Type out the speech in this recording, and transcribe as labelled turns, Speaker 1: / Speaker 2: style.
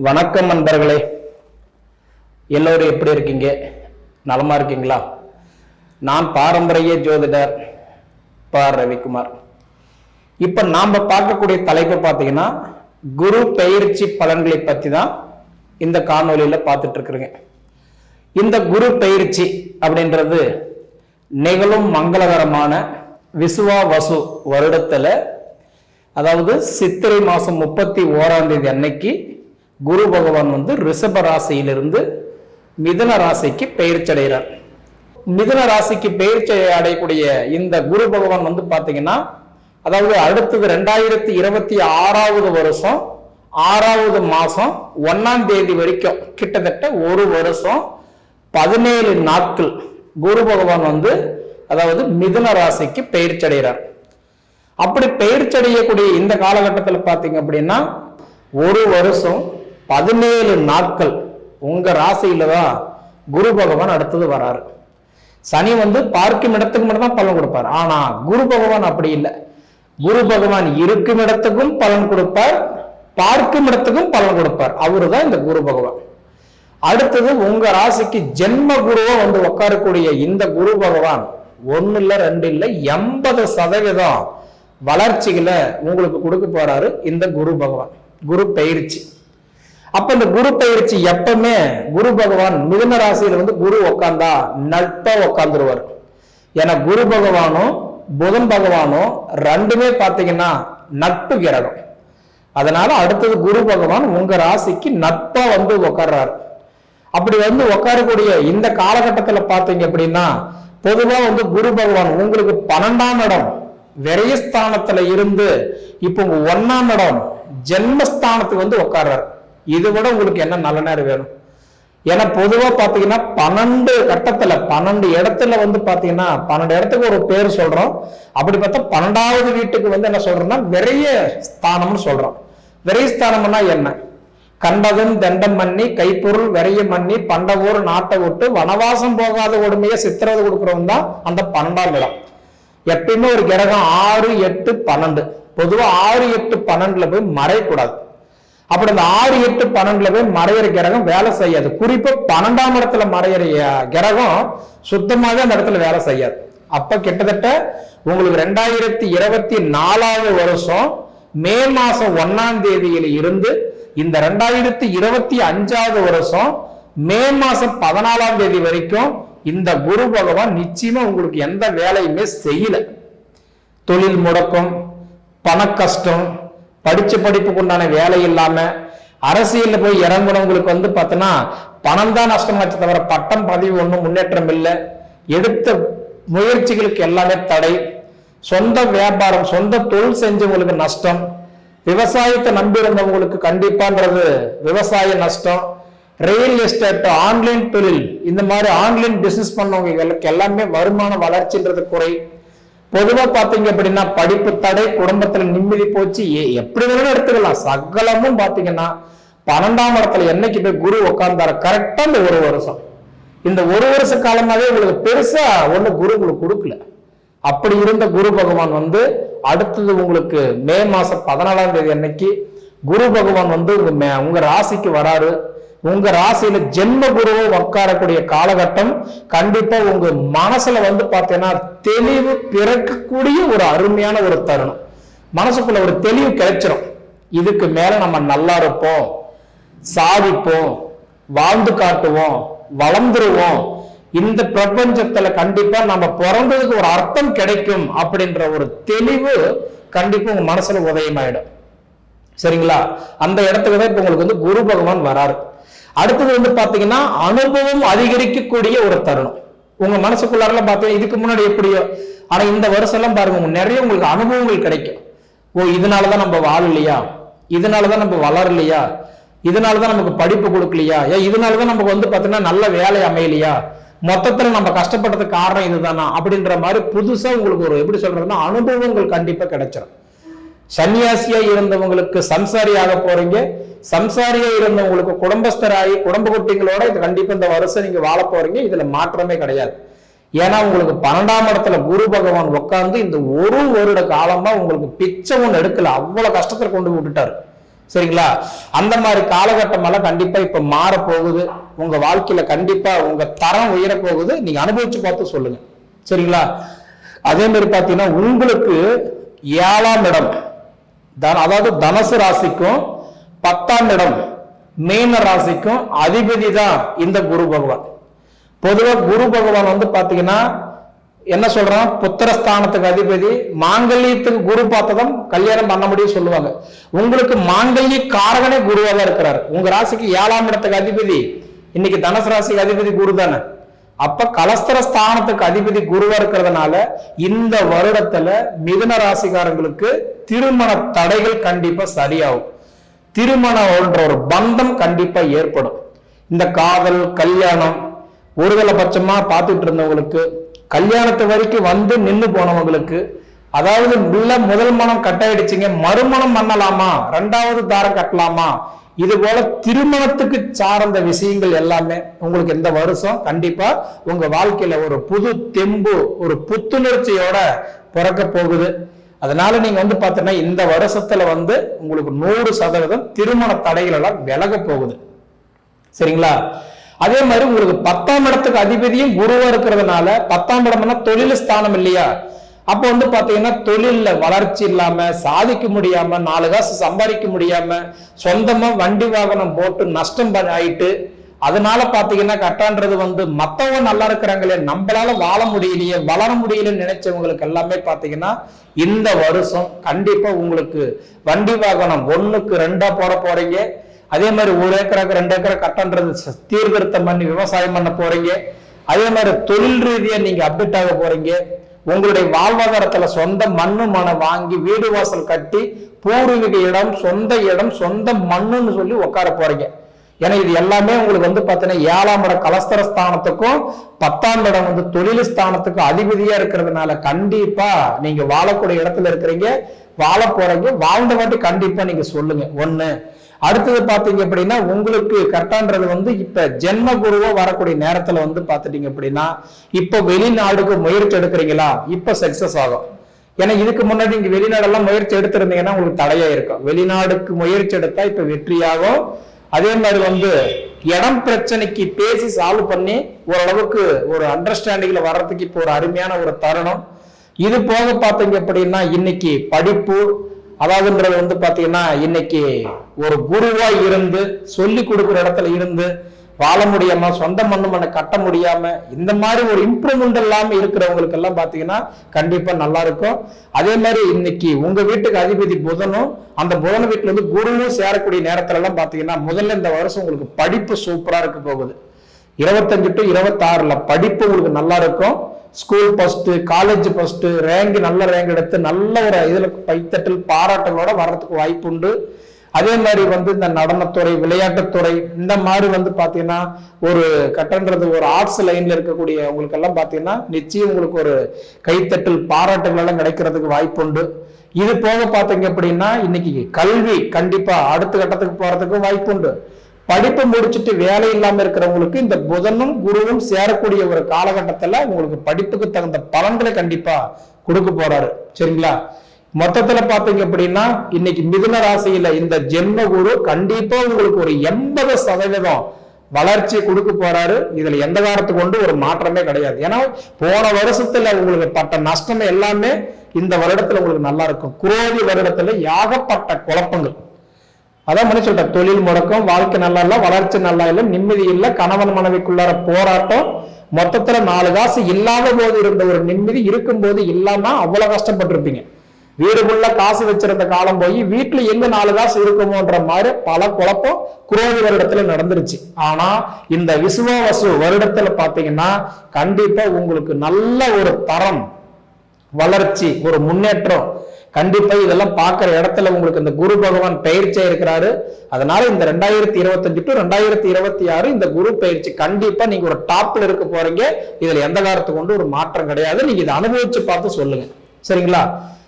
Speaker 1: வணக்கம் நண்பர்களே, எல்லோரும் எப்படி இருக்கீங்க? நலமா இருக்கீங்களா? நான் பாரம்பரிய ஜோதிடர் ரவிக்குமார். இப்ப நாம பார்க்கக்கூடிய தலைப்பு பார்த்தீங்கன்னா குரு பெயர்ச்சி பலன்களை பத்தி தான் இந்த காணொலியில பார்த்துட்டு இருக்கிறேங்க. இந்த குரு பெயர்ச்சி அப்படின்றது நிகழும் மங்களகரமான விசுவாவசு வருடத்துல, அதாவது சித்திரை மாசம் 31 அன்னைக்கு குரு பகவான் ரிஷப ராசியிலிருந்து மிதுன ராசிக்கு பெயர்ச்சி அடைகிறார். மிதுன ராசிக்கு பெயர்ச்சி அடையக்கூடிய இந்த குரு பகவான் பாத்தீங்கன்னா, அதாவது அடுத்தது 2026 வருஷம் 6வது மாசம் 1ஆம் தேதி வரைக்கும் கிட்டத்தட்ட ஒரு வருஷம் 17 நாட்கள் குரு பகவான் அதாவது மிதுன ராசிக்கு பெயர்ச்சி அடைகிறார். அப்படி பெயர்ச்சி அடையக்கூடிய இந்த காலகட்டத்தில் பார்த்தீங்க அப்படின்னா, ஒரு வருஷம் 17 நாட்கள் உங்க ராசியில தான் குரு பகவான் அடுத்தது வராரு. சனி பார்க்கும் இடத்துக்கு மட்டும் தான் பலன் கொடுப்பார். ஆனா குரு பகவான் அப்படி இல்லை. குரு பகவான் இருக்கும் இடத்துக்கும் பலன் கொடுப்பார், பார்க்கும் இடத்துக்கும் பலன் கொடுப்பார். அவரு தான் இந்த குரு பகவான். அடுத்தது உங்க ராசிக்கு ஜென்ம குருவா உட்காரக்கூடிய இந்த குரு பகவான் 1 இல்ல 2 இல்ல 80% வளர்ச்சிகளை உங்களுக்கு கொடுக்க போறாரு இந்த குரு பகவான். குரு பயிற்சி. அப்ப இந்த குரு பயிற்சி எப்பவுமே குரு பகவான் மிதுன ராசியில குரு உட்கார்ந்தா நட்பா உட்கார்ந்துருவார். ஏன்னா குரு பகவானும் புதன் பகவானும் ரெண்டுமே பாத்தீங்கன்னா நட்பு கிரகம். அதனால அடுத்தது குரு பகவான் உங்க ராசிக்கு நட்பா உட்கார்றாரு. அப்படி உட்காரக்கூடிய இந்த காலகட்டத்துல பாத்தீங்க அப்படின்னா, பொதுவா குரு பகவான் உங்களுக்கு 12ஆம் இடம் விரயஸ்தானத்துல இருந்து இப்ப உங்க 1ஆம் இடம் ஜென்மஸ்தானத்துக்கு உட்கார்றாரு. இது விட உங்களுக்கு என்ன நல்ல நேரம் வேணும்? ஏன்னா பொதுவா பாத்தீங்கன்னா 12 கட்டத்துல 12 இடத்துல பாத்தீங்கன்னா 12 இடத்துக்கு ஒரு பேர் சொல்றோம். அப்படி பார்த்தா 12வது வீட்டுக்கு என்ன சொல்றோம்னா விரய ஸ்தானம்னு சொல்றோம். விரயஸ்தானம்னா என்ன? கண்டதும் தண்டம் பண்ணி கைப்பொருள் விரைய மண்ணி பண்டவோர் நாட்டை விட்டு வனவாசம் போகாத கொடுமையை சித்திரவதை கொடுக்குறவன் தான் அந்த 12ஆம் இடம். எப்பயுமே ஒரு கிரகம் 6, 8, 12 பொதுவா 6, 8, 12 போய் மறையக்கூடாது. அப்படி அந்த 6, 8, 12 போய் மறையிற கிரகம் வேலை செய்யாது. குறிப்பா 12ஆம் இடத்துல மறையிற கிரகம் சுத்தமாவே அந்த இடத்துல வேலை செய்யாது. அப்ப கிட்டத்தட்ட உங்களுக்கு 2024 வருஷம் மே மாசம் 1ஆம் தேதியில இருந்து இந்த 2025 வருஷம் மே மாசம் 14ஆம் தேதி வரைக்கும் இந்த குரு பகவான் நிச்சயமா உங்களுக்கு எந்த வேலையுமே செய்யல. தொழில் முடக்கம், பண கஷ்டம், படிச்ச படிப்புக்கு உண்டான வேலை இல்லாம அரசியல்ல போய் இறங்குனவங்களுக்கு பார்த்தோன்னா பணம் தான் நஷ்டமாச்சு தவிர பட்டம் பதவி ஒன்றும் முன்னேற்றம் இல்லை. எடுத்த முயற்சிகளுக்கு எல்லாமே தடை. சொந்த வியாபாரம் சொந்த தொழில் செஞ்சவங்களுக்கு நஷ்டம். விவசாயத்தை நம்பி இருந்தவங்களுக்கு கண்டிப்பான்றது விவசாய நஷ்டம். ரியல் எஸ்டேட், ஆன்லைன் தொழில், இந்த மாதிரி ஆன்லைன் பிசினஸ் பண்ணவங்களுக்கு எல்லாமே வருமான வளர்ச்சின்றது குறை. பொதுவா பாத்தீங்க அப்படின்னா படிப்பு தடை, குடும்பத்துல நிம்மதி போச்சு, எப்படி வேணும் எடுத்துக்கலாம். சகலமும் பாத்தீங்கன்னா 12ஆம் இடத்துல என்னைக்கு போய் குரு உட்கார்ந்தாரு கரெக்டா இந்த ஒரு வருஷம். இந்த ஒரு வருஷ காலமாவே உங்களுக்கு பெருசா ஒண்ணு குரு உங்களுக்கு கொடுக்கல. அப்படி இருந்த குரு பகவான் அடுத்தது உங்களுக்கு மே மாசம் 14ஆம் தேதி அன்னைக்கு குரு பகவான் உங்க ராசிக்கு வராரு. உங்க ராசியில ஜென்ம குருவை உட்காரக்கூடிய காலகட்டம் கண்டிப்பா உங்க மனசுல பாத்தீங்கன்னா தெளிவு பிறக்கக்கூடிய ஒரு அருமையான ஒரு தருணம். மனசுக்குள்ள ஒரு தெளிவு கிடைச்சிடும். இதுக்கு மேல நம்ம நல்லா இருப்போம், சாதிப்போம், வாழ்ந்து காட்டுவோம், வளர்ந்துருவோம், இந்த பிரபஞ்சத்துல கண்டிப்பா நம்ம பிறந்ததுக்கு ஒரு அர்த்தம் கிடைக்கும் அப்படின்ற ஒரு தெளிவு கண்டிப்பா உங்க மனசுல உதயமாயிடும். சரிங்களா? அந்த இடத்துக்கு தான் இப்ப உங்களுக்கு குரு பகவான் வராரு. அடுத்தது பாத்தீங்கன்னா அனுபவம் அதிகரிக்கக்கூடிய ஒரு தருணம். உங்க மனசுக்குள்ளாரெல்லாம் பாத்தீங்கன்னா இதுக்கு முன்னாடி எப்படியோ, ஆனா இந்த வருஷம் எல்லாம் பாருங்க நிறைய உங்களுக்கு அனுபவங்கள் கிடைக்கும். ஓ, இதனாலதான் நம்ம வாழலையா, இதனாலதான் நம்ம வளரலையா, இதனாலதான் நமக்கு படிப்பு கொடுக்கலையா, இதனாலதான் நமக்கு பாத்தீங்கன்னா நல்ல வேலை அமையலையா, மொத்தத்துல நம்ம கஷ்டப்பட்டதுக்கு காரணம் இதுதானா அப்படின்ற மாதிரி புதுசா உங்களுக்கு ஒரு எப்படி சொல்றதுன்னா அனுபவங்கள் கண்டிப்பா கிடைச்சிடும். சன்னியாசியா இருந்தவங்களுக்கு சம்சாரியாக போறீங்க, சம்சாரியா இருந்தவங்களுக்கு குடும்பஸ்தராகி குடும்ப குட்டிகளோட இது கண்டிப்பா இந்த வருஷம் நீங்க வாழ போறீங்க. இதுல மாற்றமே கிடையாது. ஏன்னா உங்களுக்கு 12ஆம் இடத்துல குரு பகவான் உட்கார்ந்து இந்த ஒரு வருட காலமா உங்களுக்கு பிச்சை ஒண்ணு எடுக்கல, அவ்வளவு கஷ்டத்துல கொண்டு விட்டுட்டாரு. சரிங்களா? அந்த மாதிரி காலகட்டம் எல்லாம் கண்டிப்பா இப்ப மாற போகுது. உங்க வாழ்க்கையில கண்டிப்பா உங்க தரம் உயர போகுது. நீங்க அனுபவிச்சு பார்த்து சொல்லுங்க. சரிங்களா? அதே மாதிரி பாத்தீங்கன்னா உங்களுக்கு 7ஆம் இடம், அதாவது தனுசு ராசிக்கும் 10ஆம் இடம் மீன ராசிக்கும் அதிபதி தான் இந்த குரு பகவான். பொதுவா குரு பகவான் வந்து பாத்தீங்கன்னா என்ன சொல்றான், புத்திரஸ்தானத்துக்கு அதிபதி, மாங்கல்யத்துக்கு குரு பார்த்ததும் கல்யாணம் பண்ண முடியும் சொல்லுவாங்க. உங்களுக்கு மாங்கல்ய காரகனே குருவா தான் இருக்கிறார். உங்க ராசிக்கு 7ஆம் இடத்துக்கு அதிபதி, இன்னைக்கு தனுசு ராசிக்கு அதிபதி குரு தானே. அப்ப கலஸ்தர ஸ்தானத்துக்கு அதிபதி குருவா இருக்கிறதுனால இந்த வருடத்துல மிதுன ராசிக்காரங்களுக்கு திருமண தடைகள் கண்டிப்பா சரியாகும். திருமணம் ஒரு பந்தம் கண்டிப்பா ஏற்படும். இந்த காதல் கல்யாணம் ஒருதலை பட்சமா பார்த்துட்டு இருந்தவங்களுக்கு, கல்யாணத்து வரைக்கும் வந்து நின்று போனவங்களுக்கு, அதாவது முதல் மனம் கட்டாயிடுச்சுங்க, மறுமணம் பண்ணலாமா, 2வது தாரம் கட்டலாமா, இது போல திருமணத்துக்கு சார்ந்த விஷயங்கள் எல்லாமே உங்களுக்கு இந்த வருஷம் கண்டிப்பா உங்க வாழ்க்கையில ஒரு புது தெம்பு, ஒரு புத்துணர்ச்சியோட பிறக்க போகுது. அதனால நீங்க வந்து பாத்தீங்கன்னா இந்த வருஷத்துல வந்து உங்களுக்கு 100% திருமண தடைகள் எல்லாம் விலக போகுது. சரிங்களா? அதே மாதிரி உங்களுக்கு 10ஆம் இடத்துக்கு அதிபதியும் குருவா இருக்கிறதுனால, 10ஆம் இடம்னா தொழில் ஸ்தானம் இல்லையா, அப்ப வந்து பாத்தீங்கன்னா தொழில்ல வளர்ச்சி இல்லாம, சாதிக்க முடியாம, 4 காசு சம்பாதிக்க முடியாம, சொந்தமா வண்டி வாகனம் போட்டு நஷ்டம் ஆயிட்டு, அதனால பாத்தீங்கன்னா கட்டான்றது வந்து மத்தவங்க நல்லா இருக்கிறாங்களே, நம்மளால வாழ முடியலையே, வளர முடியலன்னு நினைச்சவங்களுக்கு எல்லாமே பாத்தீங்கன்னா இந்த வருஷம் கண்டிப்பா உங்களுக்கு வண்டி வாகனம் 1க்கு 2 போட போறீங்க. அதே மாதிரி 1 ஏக்கருக்கு 2 ஏக்கர் கட்டன்றது சீர்திருத்தம் பண்ணி விவசாயம் பண்ண போறீங்க. அதே மாதிரி தொழில் ரீதியா நீங்க அப்டேட் ஆக போறீங்க. உங்களுடைய வாழ்வாதாரத்துல சொந்த மண்ணு மனம் வாங்கி வீடு வாசல் கட்டி பூர்வீக இடம், சொந்த மண்ணுன்னு சொல்லி உட்கார போறீங்க. ஏன்னா இது எல்லாமே உங்களுக்கு வந்து பாத்தீங்கன்னா 7ஆம் இடம் கலஸ்தர ஸ்தானத்துக்கும் 10ஆம் இடம் வந்து தொழில் ஸ்தானத்துக்கும் அதிபதியா இருக்கிறதுனால கண்டிப்பா நீங்க வாழக்கூடிய இடத்துல இருக்கிறீங்க, வாழ போறீங்க. வாழ்ந்த வாட்டி கண்டிப்பா நீங்க சொல்லுங்க. ஒண்ணு. அடுத்தது பாத்தீங்க அப்படின்னா உங்களுக்கு கரெக்டான்றது வந்து இப்ப ஜென்ம குருவா வரக்கூடிய நேரத்துல வந்து பாத்துட்டீங்க அப்படின்னா இப்ப வெளிநாடுக்கு முயற்சி எடுக்கிறீங்களா, இப்ப சக்சஸ் ஆகும். ஏன்னா இதுக்கு முன்னாடி நீங்க வெளிநாடெல்லாம் முயற்சி எடுத்திருந்தீங்கன்னா உங்களுக்கு தடையா இருக்கும். வெளிநாடுக்கு முயற்சி எடுத்தா இப்ப வெற்றியாகும். அதே மாதிரி வந்து இடம் பிரச்சனைக்கு பேசி சால்வ் பண்ணி ஓரளவுக்கு ஒரு அண்டர்ஸ்டாண்டிங்ல வர்றதுக்கு இப்போ ஒரு அருமையான ஒரு தருணம். இது போக பாத்தீங்க அப்படின்னா இன்னைக்கு படிப்பு, அதாவதுன்றது வந்து பாத்தீங்கன்னா இன்னைக்கு ஒரு குருவா இருந்து சொல்லி கொடுக்குற இடத்துல இருந்து வாழ முடியாம, சொந்த மண்ணு கட்ட முடியாம, இந்த மாதிரி ஒரு இம்ப்ரூவ்மெண்ட் இல்லாம இருக்கிறவங்களுக்கு எல்லாம் பாத்தீங்கன்னா கண்டிப்பா நல்லா இருக்கும். அதே மாதிரி இன்னைக்கு உங்க வீட்டுக்கு அதிபதி புதனும், அந்த புதன் வீட்டுல இருந்து குருவும் சேரக்கூடிய நேரத்துல எல்லாம் பாத்தீங்கன்னா முதல்ல இந்த வருஷம் உங்களுக்கு படிப்பு சூப்பரா இருக்க போகுது. 25 to 26 படிப்பு உங்களுக்கு நல்லா இருக்கும். ஸ்கூல் ஃபர்ஸ்ட், காலேஜ் ஃபர்ஸ்ட், நல்ல ரேங்க் எடுத்து நல்ல ஒரு இதுல கைத்தட்டல் பாராட்டுகளோட வர்றதுக்கு வாய்ப்பு உண்டு. அதே மாதிரி வந்து இந்த நடனத்துறை, விளையாட்டுத்துறை, இந்த மாதிரி வந்து பாத்தீங்கன்னா ஒரு கட்டன்றது ஒரு ஆர்ட்ஸ் லைன்ல இருக்கக்கூடிய உங்களுக்கு எல்லாம் பாத்தீங்கன்னா நிச்சயம் உங்களுக்கு ஒரு கைத்தட்டல் பாராட்டுகள் எல்லாம் கிடைக்கிறதுக்கு வாய்ப்பு உண்டு. இது போக பாத்தீங்க அப்படின்னா இன்னைக்கு கல்வி கண்டிப்பா அடுத்த கட்டத்துக்கு போறதுக்கு வாய்ப்பு உண்டு. படிப்பு முடிச்சுட்டு வேலை இல்லாம இருக்கிறவங்களுக்கு இந்த புதனும் குருவும் சேரக்கூடிய ஒரு காலகட்டத்துல உங்களுக்கு படிப்புக்கு தகுந்த பலன்களை கண்டிப்பா கொடுக்க போறாரு. சரிங்களா? மொத்தத்துல பாத்தீங்க அப்படின்னா இன்னைக்கு மிதுன ராசியில இந்த ஜென்ம குரு கண்டிப்பா உங்களுக்கு ஒரு 80% வளர்ச்சி கொடுக்க போறாரு. இதுல எந்த காலத்துக்கு கொண்டு ஒரு மாற்றமே கிடையாது. ஏன்னா போன வருஷத்துல உங்களுக்கு பட்ட நஷ்டம் எல்லாமே இந்த வருடத்துல உங்களுக்கு நல்லா இருக்கும். குரோதி வருடத்துல ஏகப்பட்ட குழப்பங்கள், அதான் மணி சொல்லிட்ட, தொழில் முடக்கம், வாழ்க்கை நல்லா இல்ல, வளர்ச்சி நல்லா இல்ல, நிம்மதி இல்ல, கணவன் மனைவிக்குள்ளார போராட்டம், மொத்தத்துல 4 காசு இல்லாத போது இருந்த ஒரு நிம்மதி இருக்கும் போது இல்லாம அவ்வளவு கஷ்டப்பட்டிருப்பீங்க. வீடுக்குள்ள காசு வச்சிருந்த காலம் போய் வீட்டுல எங்க 4 காசு இருக்குமோன்ற மாதிரி பல குழப்பம் குரோதி வருடத்துல நடந்துருச்சு. ஆனா இந்த விசுவாவசு வருடத்துல பாத்தீங்கன்னா கண்டிப்பா உங்களுக்கு நல்ல ஒரு தரம், வளர்ச்சி, ஒரு முன்னேற்றம் கண்டிப்பா இதெல்லாம் பாக்குற இடத்துல உங்களுக்கு இந்த குரு பகவான் பயிற்சியா இருக்கிறாரு. அதனால இந்த 2025 to 2026 இந்த குரு பயிற்சி கண்டிப்பா நீங்க ஒரு டாப்ல இருக்க போறீங்க. இதுல எந்த காலத்துக்கு கொண்டு ஒரு மாற்றம் கிடையாது. நீங்க இதை அனுபவிச்சு பார்த்து சொல்லுங்க. சரிங்களா?